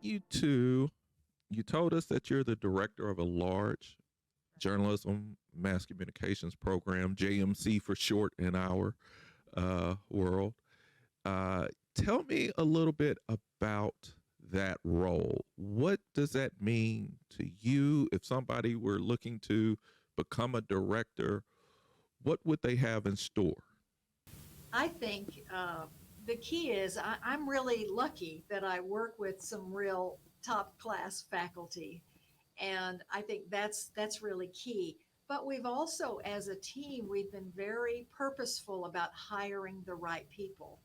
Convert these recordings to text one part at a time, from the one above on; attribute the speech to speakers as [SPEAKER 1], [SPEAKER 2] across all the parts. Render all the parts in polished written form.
[SPEAKER 1] you told us that you're the director of a large journalism mass communications program, JMC for short in our world. Uh, Tell me a little bit about that role. What does that mean to you? If somebody were looking to become a director, what would they have in store?
[SPEAKER 2] I think the key is I'm really lucky that I work with some real top class faculty, and I think that's really key. But we've also, as a team, we've been very purposeful about hiring the right people.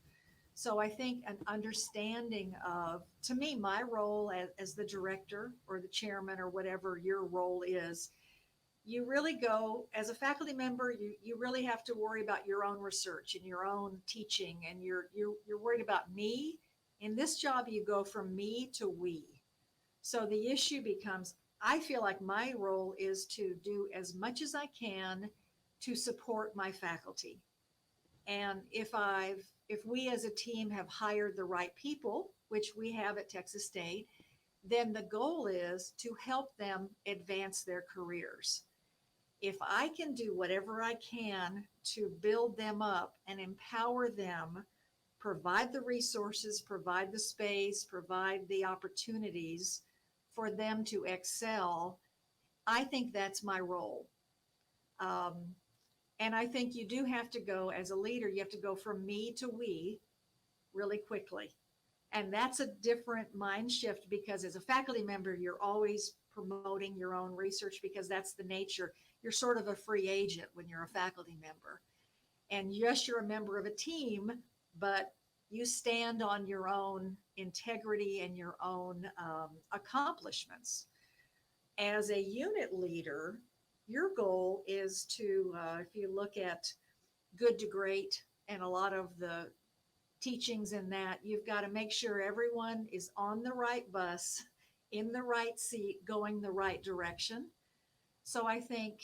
[SPEAKER 2] So I think an understanding of, to me, my role as the director or the chairman or whatever your role is, you really go as a faculty member, you really have to worry about your own research and your own teaching, and you're worried about me. In this job, you go from me to we. So the issue becomes, I feel like my role is to do as much as I can to support my faculty. And if we as a team have hired the right people, which we have at Texas State, then the goal is to help them advance their careers. If I can do whatever I can to build them up and empower them, provide the resources, provide the space, provide the opportunities for them to excel, I think that's my role. Um, and I think you do have to go, as a leader, you have to go from me to we really quickly. And that's a different mind shift because as a faculty member, you're always promoting your own research because that's the nature. You're sort of a free agent when you're a faculty member. And yes, you're a member of a team, but you stand on your own integrity and your own accomplishments. As a unit leader, your goal is to, if you look at good to great and a lot of the teachings in that, you've got to make sure everyone is on the right bus, in the right seat, going the right direction. So I think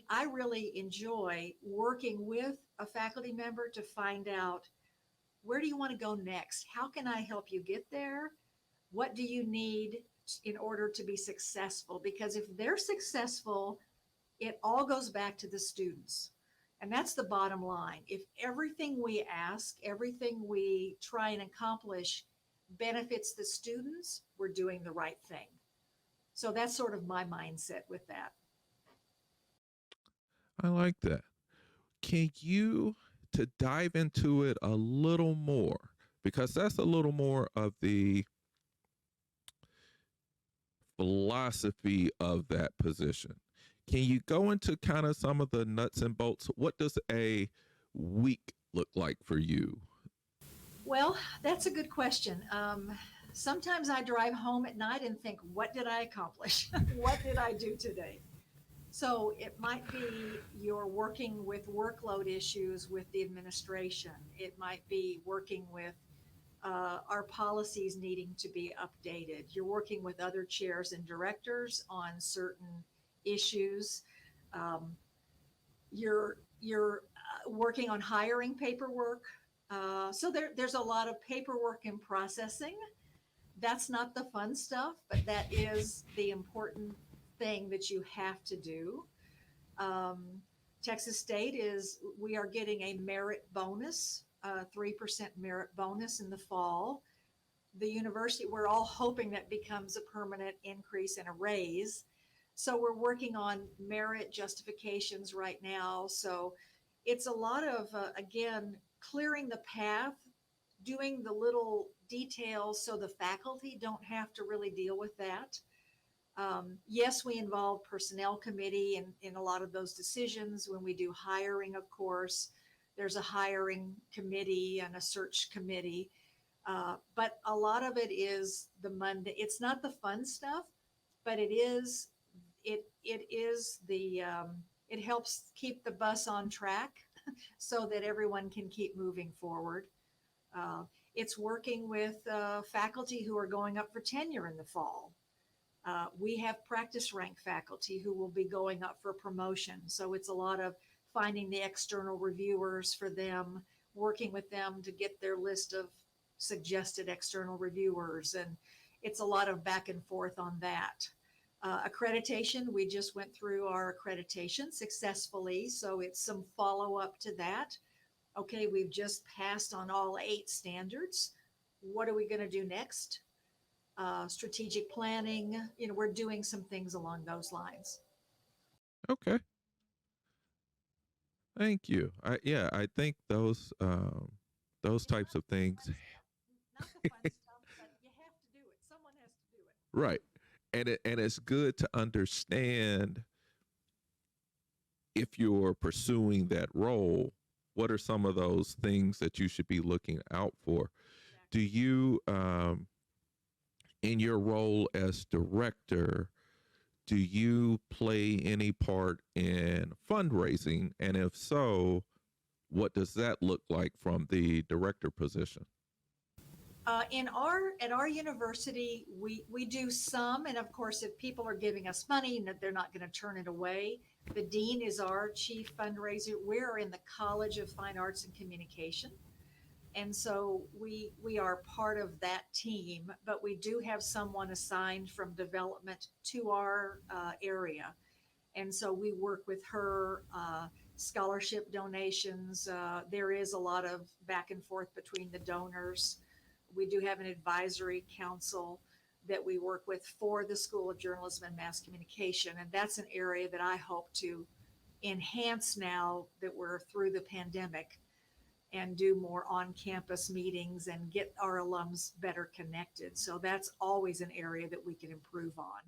[SPEAKER 2] I really enjoy working with a faculty member to find out, where do you want to go next? How can I help you get there? What do you need in order to be successful? Because if they're successful, it all goes back to the students. And that's the bottom line. If everything we ask, everything we try and accomplish benefits the students, we're doing the right thing. So that's sort of my mindset with that.
[SPEAKER 1] I like that. Can you to dive into it a little more? Because that's a little more of the philosophy of that position. Can you go into kind of some of the nuts and bolts? What does a week look like for you?
[SPEAKER 2] Well, that's a good question. Sometimes I drive home at night and think, what did I accomplish? What did I do today? So it might be you're working with workload issues with the administration. It might be working with our policies needing to be updated. You're working with other chairs and directors on certain issues. Um, you're working on hiring paperwork. So there's a lot of paperwork and processing. That's not the fun stuff, but that is the important thing that you have to do. Um, Texas State is, we are getting a merit bonus, 3% merit bonus in the fall. The university, we're all hoping that becomes a permanent increase and a raise. So we're working on merit justifications right now. So it's a lot of, again, clearing the path, doing the little details so the faculty don't have to really deal with that. Yes, we involve personnel committee in a lot of those decisions. When we do hiring, of course, there's a hiring committee and a search committee. But a lot of it is the Monday. It's not the fun stuff, but it is it helps keep the bus on track so that everyone can keep moving forward. Uh, it's working with faculty who are going up for tenure in the fall. We have practice rank faculty who will be going up for promotion. So it's a lot of finding the external reviewers for them, working with them to get their list of suggested external reviewers. And it's a lot of back and forth on that. Accreditation, we just went through our accreditation successfully, so it's some follow up to that. Okay, we've just passed on all 8 standards. What are we going to do next? Strategic planning, we're doing some things along those lines.
[SPEAKER 1] Okay. Thank you. I think those
[SPEAKER 2] It's
[SPEAKER 1] types
[SPEAKER 2] not
[SPEAKER 1] of
[SPEAKER 2] the
[SPEAKER 1] things,
[SPEAKER 2] fun stuff, not the fun stuff, but you have to do it. Someone has to do it.
[SPEAKER 1] right? And it's good to understand if you're pursuing that role, what are some of those things that you should be looking out for? Do
[SPEAKER 2] Exactly.
[SPEAKER 1] you, in your role as director, do you play any part in fundraising? And if so, what does that look like from the director position?
[SPEAKER 2] At our university, we do some, and of course, if people are giving us money, they're not going to turn it away. The dean is our chief fundraiser. We're in the College of Fine Arts and Communication, and so we are part of that team. But we do have someone assigned from development to our area, and so we work with her. Scholarship donations. There is a lot of back and forth between the donors. We do have an advisory council that we work with for the School of Journalism and Mass Communication. And that's an area that I hope to enhance now that we're through the pandemic and do more on campus meetings and get our alums better connected. So that's always an area that we can improve on.